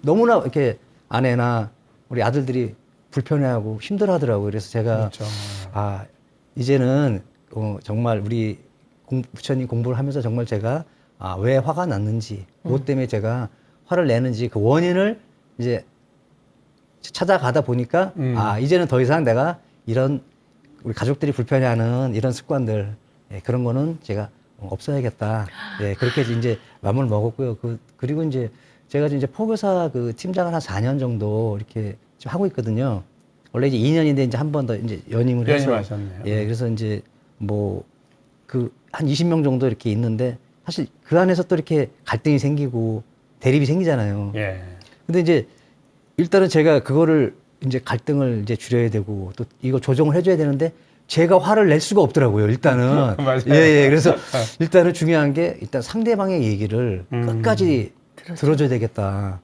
S3: 너무나 이렇게 아내나 우리 아들들이 불편해하고 힘들어하더라고요. 그래서 제가
S4: 그렇죠.
S3: 아 이제는 정말 우리 부처님 공부를 하면서 정말 제가 왜 화가 났는지 무엇 때문에 제가 화를 내는지 그 원인을 이제 찾아가다 보니까 이제는 더 이상 내가 이런 우리 가족들이 불편해하는 이런 습관들 그런 거는 제가 없어야겠다. 그렇게 이제 마음을 먹었고요. 그리고 이제 제가 이제 포교사 그 팀장을 한 4년 정도 이렇게 지금 하고 있거든요. 원래 이제 2년인데 이제 한 번 더 이제 연임을 해서
S4: 연임하셨네요.
S3: 그래서 이제 뭐 그 한 20명 정도 이렇게 있는데 사실 그 안에서 또 이렇게 갈등이 생기고 대립이 생기잖아요.
S4: 예.
S3: 근데 이제 일단은 제가 그거를 이제 갈등을 이제 줄여야 되고 또 이거 조정을 해줘야 되는데 제가 화를 낼 수가 없더라고요. 일단은
S4: 맞아요.
S3: 그래서 일단은 중요한 게 일단 상대방의 얘기를 끝까지 들어줘야 되겠다.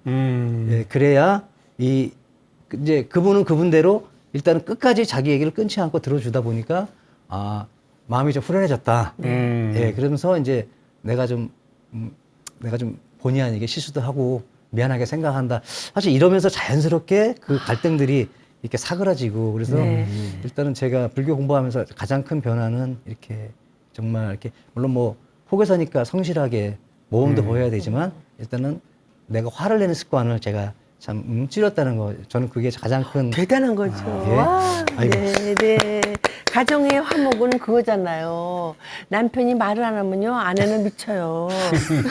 S3: 그래야 이제 그분은 그분대로 일단은 끝까지 자기 얘기를 끊지 않고 들어주다 보니까 마음이 좀 후련해졌다. 그러면서 이제 내가 좀 본의 아니게 실수도 하고 미안하게 생각한다. 사실 이러면서 자연스럽게 그 갈등들이 이렇게 사그라지고 그래서 일단은 제가 불교 공부하면서 가장 큰 변화는 이렇게 정말 이렇게 물론 뭐 포교사니까 성실하게 모험도 보여야 되지만 일단은 내가 화를 내는 습관을 제가 참 줄였다는 거 저는 그게 가장 큰
S1: 대단한 거죠.
S3: 예.
S1: 와,
S3: 아이고.
S1: 네. 가정의 화목은 그거잖아요. 남편이 말을 안 하면요, 아내는 미쳐요.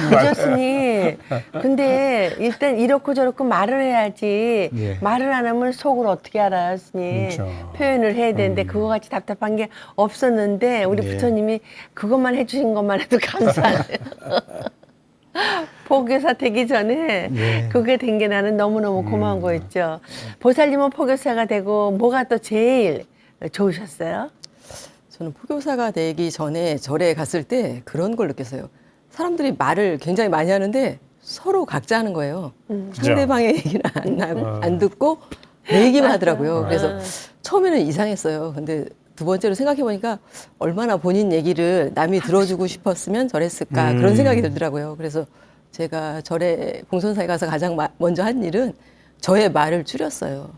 S1: 그렇으니 근데 일단 이렇고 저렇고 말을 해야지.
S3: 예.
S1: 말을 안 하면 속을 어떻게 알아요, 스님?
S4: 그렇죠.
S1: 표현을 해야 되는데 그거 같이 답답한 게 없었는데 우리
S3: 예.
S1: 부처님이 그것만 해주신 것만 해도 감사해요. 포교사 되기 전에
S3: 예.
S1: 그게 된 게 나는 너무너무 고마운 거였죠. 보살님은 포교사가 되고 뭐가 또 제일 좋으셨어요?
S5: 저는 포교사가 되기 전에 절에 갔을 때 그런 걸 느꼈어요. 사람들이 말을 굉장히 많이 하는데 서로 각자 하는 거예요. 상대방의 얘기를 안 듣고 내 얘기만 하더라고요. 그래서 처음에는 이상했어요. 근데 두 번째로 생각해 보니까 얼마나 본인 얘기를 남이 들어주고 싶었으면 저랬을까 그런 생각이 들더라고요. 그래서 제가 절에 봉선사에 가서 가장 먼저 한 일은 저의 말을 줄였어요.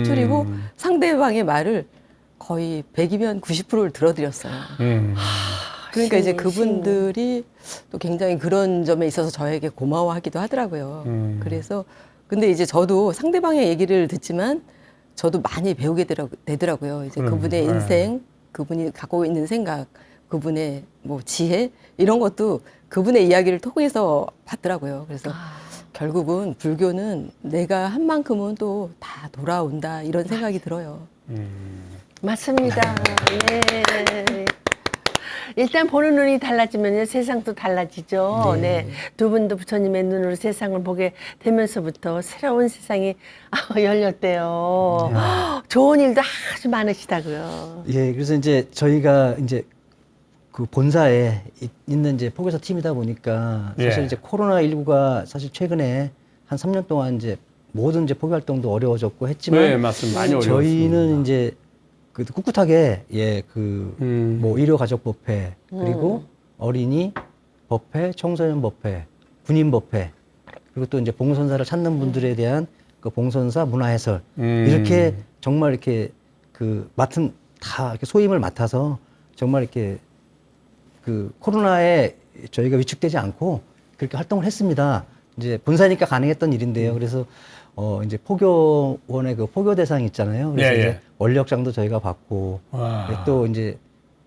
S5: 줄이고 상대방의 말을 거의 100이면 90%를 들어드렸어요. 그러니까 이제 그분들이 또 굉장히 그런 점에 있어서 저에게 고마워하기도 하더라고요. 그래서 근데 이제 저도 상대방의 얘기를 듣지만 저도 많이 배우게 되더라고요. 이제 그분의 인생, 그분이 갖고 있는 생각, 그분의 뭐 지혜 이런 것도 그분의 이야기를 통해서 봤더라고요. 그래서 결국은 불교는 내가 한 만큼은 또 다 돌아온다 이런 생각이 들어요.
S1: 맞습니다. 네. 일단 보는 눈이 달라지면 세상도 달라지죠. 네. 두 분도 부처님의 눈으로 세상을 보게 되면서부터 새로운 세상이 열렸대요. 좋은 일도 아주 많으시다고요.
S3: 예, 그래서 이제 저희가 이제 그 본사에 있는 이제 포교사 팀이다 보니까 사실
S4: 예.
S3: 이제 코로나19가 사실 최근에 한 3년 동안 이제 모든 이제 포교 활동도 어려워졌고 했지만
S4: 네, 맞습니다. 많이 어려웠습니다.
S3: 저희는 이제 그 꿋꿋하게 뭐 의료가족법회 그리고 어린이 법회, 청소년 법회, 군인 법회 그리고 또 이제 봉선사를 찾는 분들에 대한 그 봉선사 문화해설 이렇게 정말 이렇게 그 맡은 다 이렇게 소임을 맡아서 정말 이렇게 그 코로나에 저희가 위축되지 않고 그렇게 활동을 했습니다. 이제 본사니까 가능했던 일인데요. 그래서 이제 포교원의 그 포교 대상 있잖아요. 그래서
S4: 예, 예.
S3: 이제 원력장도 저희가 받고
S4: 와.
S3: 또 이제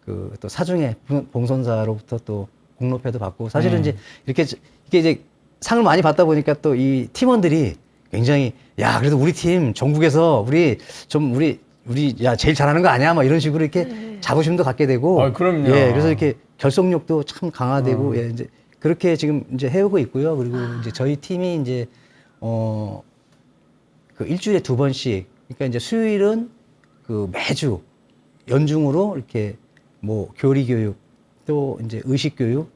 S3: 그 또 사중에 봉선사로부터 또 공로패도 받고 사실은 이제 이렇게 이게 이제 상을 많이 받다 보니까 또 이 팀원들이 굉장히 야 그래도 우리 팀 전국에서 우리 야 제일 잘하는 거 아니야? 막 이런 식으로 이렇게 자부심도 갖게 되고
S4: 그럼요.
S3: 예 그래서 이렇게 결속력도 참 강화되고 예 이제 그렇게 지금 이제 해오고 있고요. 그리고 이제 저희 팀이 이제 그 일주일에 2번씩 그러니까 이제 수요일은 그 매주 연중으로 이렇게 뭐 교리 교육 또 이제 의식 교육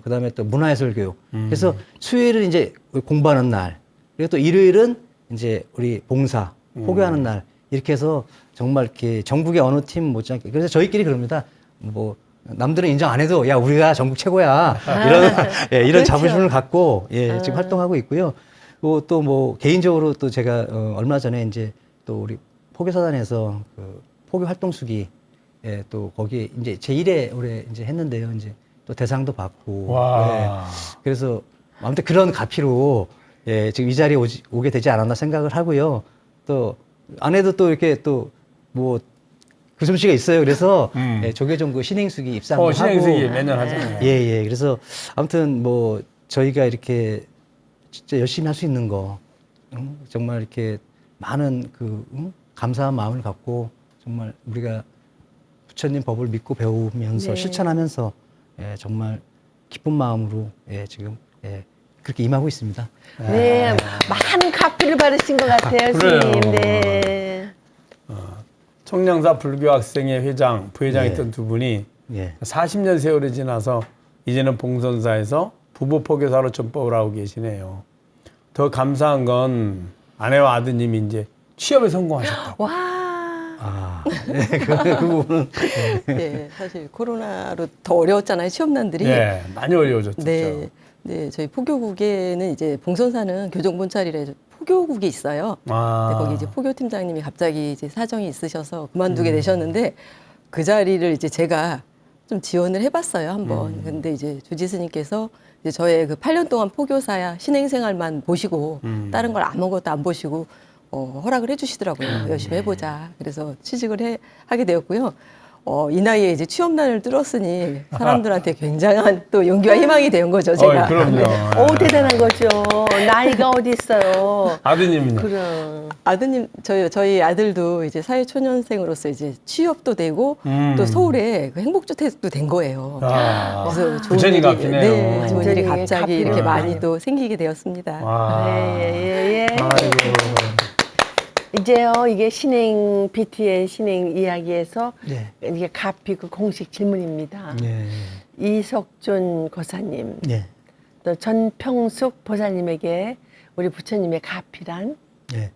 S3: 그다음에 또 문화예술 교육 그래서 수요일은 이제 공부하는 날 그리고 또 일요일은 이제 우리 봉사 포교하는 날 이렇게 해서 정말 이렇게 전국의 어느 팀 못지않게 그래서 저희끼리 그럽니다. 뭐 남들은 인정 안 해도 야 우리가 전국 최고야 이런 예, 이런
S1: 그렇죠.
S3: 자부심을 갖고 예, 지금 활동하고 있고요. 또 뭐 개인적으로 또 제가 얼마 전에 이제 또 우리 포교사단에서 그 포교 활동수기 예, 또 거기 이제 제1회 올해 이제 했는데요. 이제 또 대상도 받고
S4: 와.
S3: 예, 그래서 아무튼 그런 가피로 예, 지금 이 자리에 오게 되지 않았나 생각을 하고요. 또 안에도 또 이렇게 또 뭐 구솜씨가 있어요. 그래서 예, 조계종 그 신행수기 입상도 하고
S4: 신행수기 매년 하잖아요.
S3: 예, 예. 그래서 아무튼 뭐 저희가 이렇게 진짜 열심히 할 수 있는 거 정말 이렇게 많은 그 감사한 마음을 갖고 정말 우리가 부처님 법을 믿고 배우면서
S1: 네.
S3: 실천하면서 예, 정말 기쁜 마음으로 예, 지금 예, 그렇게 임하고 있습니다.
S1: 네, 많은 카피를 받으신 것 같아요,
S4: 그래요.
S1: 스님. 네.
S4: 청량사 불교학생회 회장, 부회장했던
S3: 네.
S4: 두 분이
S3: 예.
S4: 40년 세월이 지나서 이제는 봉선사에서 부부 포교사로 전법을 하고 계시네요. 더 감사한 건 아내와 아드님이 이제 취업에 성공하셨다고.
S1: 와.
S3: 아, 네, 그 부분은
S5: 네, 사실 코로나로 더 어려웠잖아요. 취업난들이.
S4: 네, 많이 어려워졌죠.
S5: 네. 네, 저희 포교국에는 이제 봉선사는 교정본찰이라 포교국이 있어요.
S4: 아.
S5: 근데 거기 이제 포교팀장님이 갑자기 이제 사정이 있으셔서 그만두게 되셨는데 그 자리를 이제 제가 좀 지원을 해봤어요, 한번. 근데 이제 주지스님께서 이제 저의 그 8년 동안 포교사야 신행생활만 보시고 다른 걸 아무것도 안 보시고 허락을 해주시더라고요. 열심히 해보자. 그래서 취직을 하게 되었고요. 이 나이에 이제 취업난을 뚫었으니 사람들한테 굉장한 또 용기와 희망이 된 거죠, 제가.
S4: 그럼요.
S1: 대단한 거죠. 나이가 어디 있어요.
S4: 아드님은요?
S1: 그럼.
S5: 아드님, 저희 아들도 이제 사회초년생으로서 이제 취업도 되고 또 서울에 그 행복주택도 된 거예요.
S4: 아,
S5: 그래서 좋은
S4: 부처님
S5: 일이,
S4: 갚이네요.
S5: 네, 좋은 일이
S1: 완전히
S5: 갑자기
S1: 갚이네요.
S5: 이렇게 많이 또 생기게 되었습니다.
S4: 와.
S1: 예.
S4: 아이고.
S1: 이제요, 이게 신행, BTN 신행 이야기에서
S3: 네.
S1: 이게 가피 그 공식 질문입니다.
S3: 예,
S1: 이석준 고사님,
S3: 예,
S1: 또 전평숙 보살님에게 우리 부처님의 가피란?
S3: 예.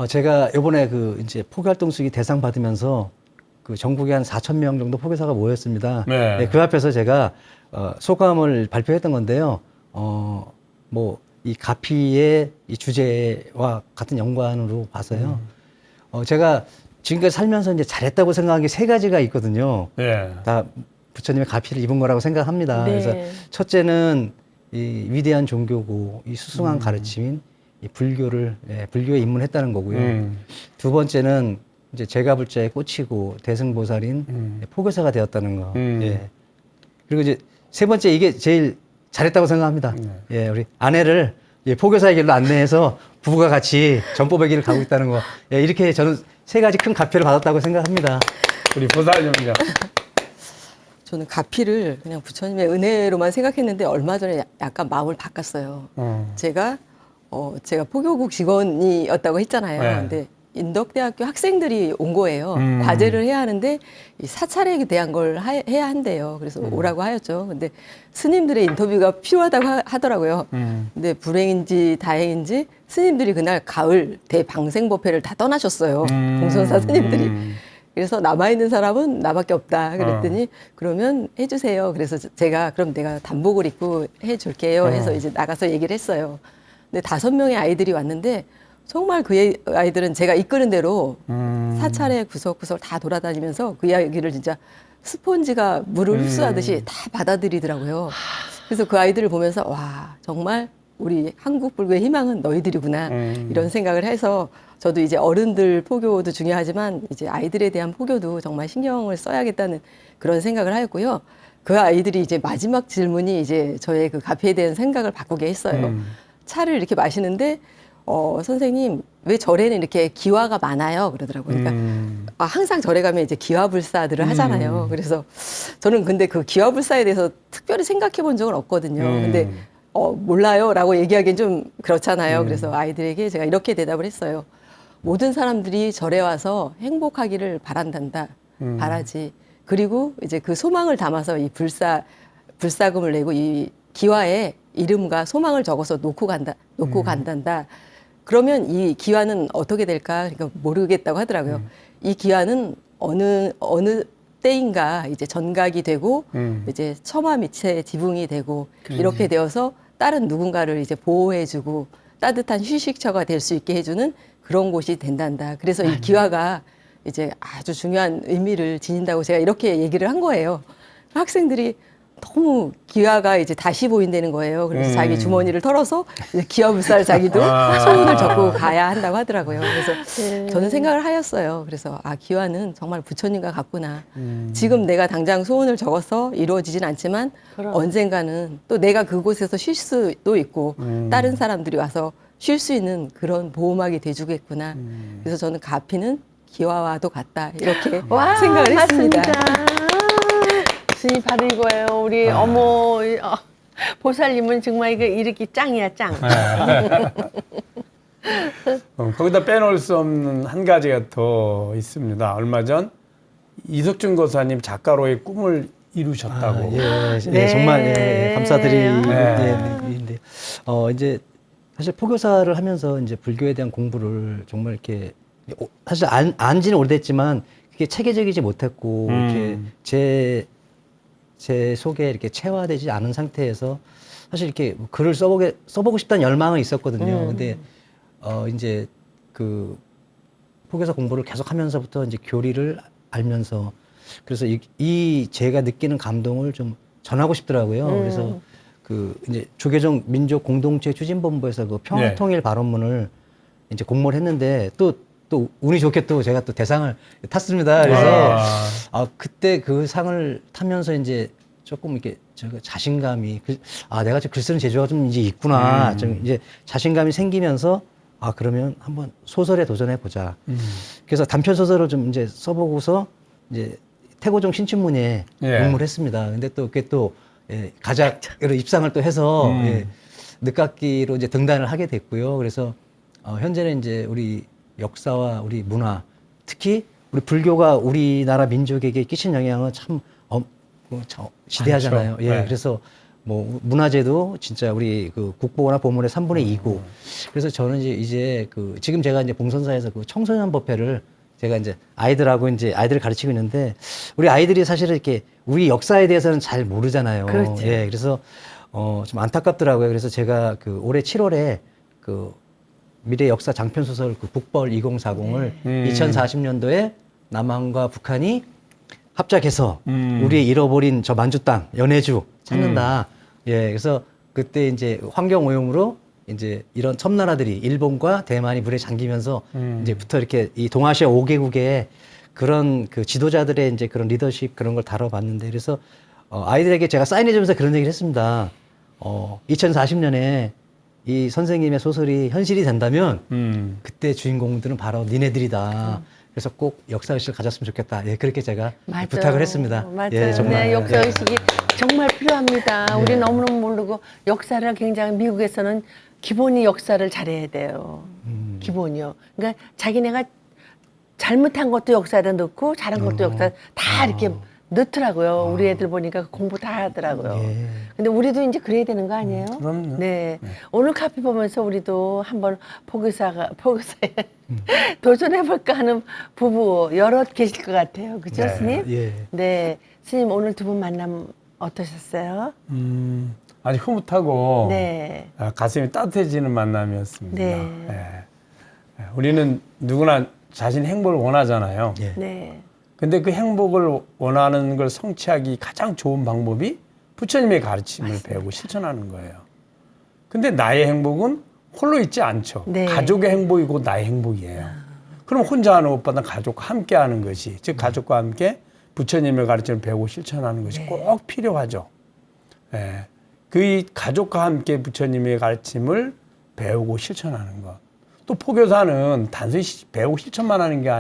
S3: 제가 이번에 그 이제 포교활동수기 대상 받으면서 그 전국에 한 4,000명 정도 포교사가 모였습니다.
S4: 네.
S3: 네, 그 앞에서 제가 소감을 발표했던 건데요. 뭐 이 가피의 이 주제와 같은 연관으로 봐서요. 제가 지금까지 살면서 이제 잘했다고 생각한 게 3가지가 있거든요.
S4: 네.
S3: 다 부처님의 가피를 입은 거라고 생각합니다.
S1: 네.
S3: 그래서 첫째는 이 위대한 종교고 이 수승한 가르침인 이 불교를 불교에 입문했다는 거고요. 두 번째는 이제 제가 불자에 꽂히고 대승보살인 포교사가 되었다는 거. 예. 그리고 이제 세 번째 이게 제일 잘했다고 생각합니다. 예, 우리 아내를 포교사의 길로 안내해서 부부가 같이 전법의 길을 가고 있다는 거. 예, 이렇게 저는 3가지 큰 가피를 받았다고 생각합니다.
S4: 우리 보살님은요?
S5: 저는 가피를 그냥 부처님의 은혜로만 생각했는데 얼마 전에 약간 마음을 바꿨어요. 제가 포교국 직원이었다고 했잖아요.
S4: 네.
S5: 근데 인덕대학교 학생들이 온 거예요. 과제를 해야 하는데 이 사찰에 대한 걸 해야 한대요. 그래서 오라고 하였죠. 근데 스님들의 인터뷰가 필요하다고 하더라고요. 근데 불행인지 다행인지 스님들이 그날 가을 대방생법회를 다 떠나셨어요. 봉선사 스님들이. 그래서 남아있는 사람은 나밖에 없다. 그랬더니 그러면 해주세요. 그래서 제가 그럼 내가 단복을 입고 해줄게요. 해서 이제 나가서 얘기를 했어요. 근데 5명의 아이들이 왔는데 정말 그 아이들은 제가 이끄는 대로 사찰의 구석구석 다 돌아다니면서 그 이야기를 진짜 스폰지가 물을 흡수하듯이 다 받아들이더라고요. 그래서 그 아이들을 보면서 와 정말 우리 한국 불교의 희망은 너희들이구나 이런 생각을 해서 저도 이제 어른들 포교도 중요하지만 이제 아이들에 대한 포교도 정말 신경을 써야겠다는 그런 생각을 하였고요. 그 아이들이 이제 마지막 질문이 이제 저의 그 가피에 대한 생각을 바꾸게 했어요. 차를 이렇게 마시는데 선생님 왜 절에는 이렇게 기와가 많아요? 그러더라고요. 그러니까 항상 절에 가면 이제 기와불사들을 하잖아요. 그래서 저는 근데 그 기와불사에 대해서 특별히 생각해 본 적은 없거든요. 근데 몰라요라고 얘기하기엔 좀 그렇잖아요. 그래서 아이들에게 제가 이렇게 대답을 했어요. 모든 사람들이 절에 와서 행복하기를 바란단다. 바라지. 그리고 이제 그 소망을 담아서 이 불사금을 내고 이 기와에 이름과 소망을 적어서 놓고 간단다. 그러면 이 기와는 어떻게 될까? 그러니까 모르겠다고 하더라고요. 이 기와는 어느 때인가 이제 전각이 되고 이제 처마 밑에 지붕이 되고 이렇게 되어서 다른 누군가를 이제 보호해주고 따뜻한 휴식처가 될 수 있게 해주는 그런 곳이 된단다. 그래서 이 기와가 이제 아주 중요한 의미를 지닌다고 제가 이렇게 얘기를 한 거예요. 학생들이 너무 기와가 이제 다시 보인다는 거예요. 그래서 자기 주머니를 털어서 이제 기와불사를 자기도 소원을 적고 가야 한다고 하더라고요. 그래서 저는 생각을 하였어요. 그래서 기와는 정말 부처님과 같구나. 지금 내가 당장 소원을 적어서 이루어지진 않지만
S1: 그럼.
S5: 언젠가는 또 내가 그곳에서 쉴 수도 있고 다른 사람들이 와서 쉴 수 있는 그런 보호막이 돼주겠구나. 그래서 저는 가피는 기와와도 같다. 이렇게 생각을 했습니다.
S1: 스님 바로 이거예요. 우리 어머 보살님은 정말 이거 이렇게 짱이야 짱.
S4: 거기다 빼놓을 수 없는 한 가지가 더 있습니다. 얼마 전 이석준 고사님 작가로의 꿈을 이루셨다고.
S1: 네.
S3: 정말 감사드리는
S4: 네.
S3: 일인데 이제 사실 포교사를 하면서 이제 불교에 대한 공부를 정말 이렇게 사실 안지는 오래됐지만 그게 체계적이지 못했고 이렇게 제 속에 이렇게 체화되지 않은 상태에서 사실 이렇게 글을 써보고 싶다는 열망은 있었거든요. 근데 이제 그 포교사 공부를 계속 하면서부터 이제 교리를 알면서 그래서 이 제가 느끼는 감동을 좀 전하고 싶더라고요. 그래서 그 이제 조계종 민족 공동체 추진본부에서 그 평화통일 발언문을 이제 공모를 했는데 또 운이 좋게 또 제가 또 대상을 탔습니다. 그래서 그때 그 상을 타면서 이제 조금 이렇게 제가 자신감이 내가 글 쓰는 재주가 좀 이제 있구나. 좀 이제 자신감이 생기면서 그러면 한번 소설에 도전해 보자. 그래서 단편 소설을 좀 이제 써보고서 이제 태고종 신춘문예에 공모를 했습니다. 근데 또 그게 또 가작으로 입상을 또 해서 늦깎이로 이제 등단을 하게 됐고요. 그래서 현재는 이제 우리 역사와 우리 문화, 특히 우리 불교가 우리나라 민족에게 끼친 영향은 참 지대하잖아요. 그래서 뭐 문화재도 진짜 우리 그 국보나 보물의 3분의 2고. 그래서 저는 이제 지금 제가 이제 봉선사에서 그 청소년 법회를 제가 이제 아이들을 가르치고 있는데 우리 아이들이 사실은 이렇게 우리 역사에 대해서는 잘 모르잖아요.
S1: 그렇죠.
S3: 그래서 좀 안타깝더라고요. 그래서 제가 그 올해 7월에 그 미래 역사 장편 소설 그 북벌 2040을 2040년도에 남한과 북한이 합작해서 우리의 잃어버린 저 만주 땅 연해주 찾는다. 그래서 그때 이제 환경 오염으로 이제 이런 섬나라들이 일본과 대만이 물에 잠기면서 이제부터 이렇게 이 동아시아 5개국의 그런 그 지도자들의 이제 그런 리더십 그런 걸 다뤄봤는데 그래서 아이들에게 제가 사인해주면서 그런 얘기를 했습니다. 2040년에 이 선생님의 소설이 현실이 된다면 그때 주인공들은 바로 니네들이다. 그래서 꼭 역사의식을 가졌으면 좋겠다. 그렇게 제가 부탁을 했습니다.
S1: 맞아요.
S3: 정말.
S1: 네, 역사의식이 정말 필요합니다. 우리 너무너무 모르고 역사를 굉장히 미국에서는 기본이 역사를 잘해야 돼요. 기본이요. 그러니까 자기네가 잘못한 것도 역사에 넣고 잘한 것도 역사에 다 이렇게 넣더라고요. 우리 애들 보니까 공부 다 하더라고요. 근데 우리도 이제 그래야 되는 거 아니에요?
S4: 그럼요.
S1: 네. 오늘 카피 보면서 우리도 한번 포교사에 도전해볼까 하는 부부 여럿 계실 것 같아요. 그죠, 스님? 네. 스님 오늘 두 분 만남 어떠셨어요?
S4: 아주 흐뭇하고
S1: 네.
S4: 가슴이 따뜻해지는 만남이었습니다.
S1: 네.
S4: 우리는 누구나 자신 행복을 원하잖아요.
S1: 네.
S4: 근데 그 행복을 원하는 걸 성취하기 가장 좋은 방법이 부처님의 가르침을 배우고 실천하는 거예요. 근데 나의 행복은 홀로 있지 않죠.
S1: 네.
S4: 가족의 행복이고 나의 행복이에요. 그럼 혼자 하는 것보다 가족과 함께 하는 것이, 즉 가족과 함께 부처님의 가르침을 배우고 실천하는 것이 꼭 필요하죠. 예. 그 가족과 함께 부처님의 가르침을 배우고 실천하는 것. 또 포교사는 단순히 배우고 실천만 하는 게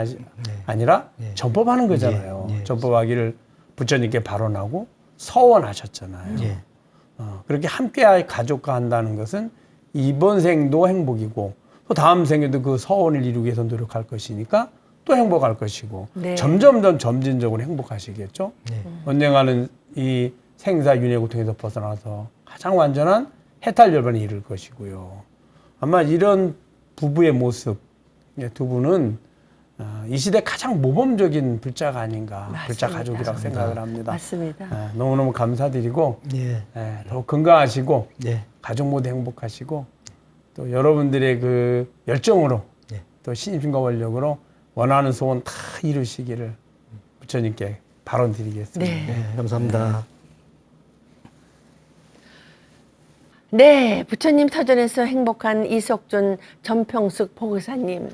S4: 아니라 전법하는 거잖아요. 전법하기를 부처님께 발언하고 서원하셨잖아요. 그렇게 함께 가족과 한다는 것은 이번 생도 행복이고 또 다음 생에도 그 서원을 이루기 위해서 노력할 것이니까 또 행복할 것이고
S1: 네.
S4: 점진적으로 행복하시겠죠. 언젠가는 이 생사윤회 고통에서 벗어나서 가장 완전한 해탈열반에 이를 것이고요. 아마 이런 부부의 모습, 두 분은 이 시대 가장 모범적인 불자가 아닌가,
S1: 맞습니다.
S4: 불자 가족이라고 생각을 합니다.
S1: 맞습니다.
S4: 너무너무 감사드리고
S3: 예.
S4: 더 건강하시고
S3: 예.
S4: 가족 모두 행복하시고 또 여러분들의 그 열정으로
S3: 예.
S4: 또 신심과 원력으로 원하는 소원 다 이루시기를 부처님께 발언드리겠습니다.
S1: 네.
S3: 예, 감사합니다.
S1: 네, 부처님 터전에서 행복한 이석준 전평숙 보고사님,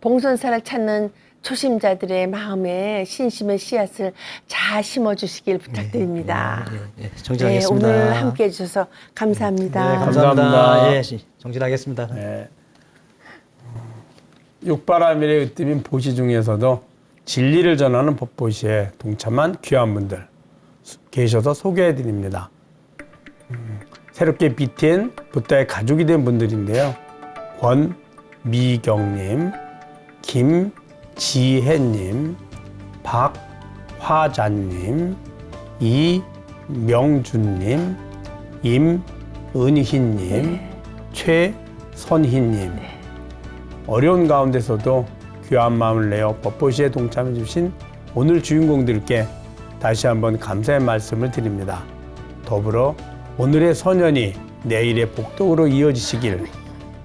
S1: 봉선사를 찾는 초심자들의 마음에 신심의 씨앗을 잘 심어주시길 부탁드립니다.
S3: 예,
S1: 네,
S3: 정진하겠습니다.
S1: 오늘 함께해 주셔서 감사합니다.
S3: 네, 감사합니다.
S4: 감사합니다.
S3: 예, 정진하겠습니다.
S4: 네. 육바라밀의 으뜸인 보시 중에서도 진리를 전하는 법보시에 동참한 귀한 분들 계셔서 소개해 드립니다. 새롭게 BTN 부다의 가족이 된 분들인데요. 권미경님, 김지혜님, 박화자님, 이명준님, 임은희님, 최선희님. 어려운 가운데서도 귀한 마음을 내어 법보시에 동참해 주신 오늘 주인공들께 다시 한번 감사의 말씀을 드립니다. 더불어 오늘의 선연이 내일의 복덕으로 이어지시길,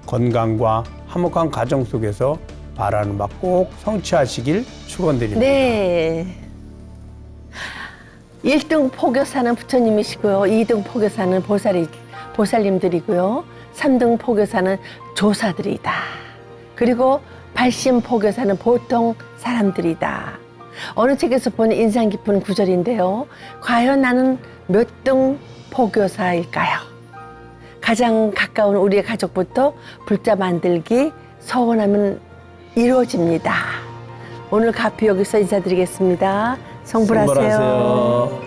S4: 건강과 화목한 가정 속에서 바라는 바 꼭 성취하시길 축원드립니다.
S1: 네. 1등 포교사는 부처님이시고요. 2등 포교사는 보살님들이고요. 3등 포교사는 조사들이다. 그리고 8심 포교사는 보통 사람들이다. 어느 책에서 본 인상 깊은 구절인데요. 과연 나는 몇 등 포교사일까요? 가장 가까운 우리의 가족부터 불자 만들기 서원하면 이루어집니다. 오늘 가피 여기서 인사드리겠습니다. 성불하세요.
S4: 성불하세요.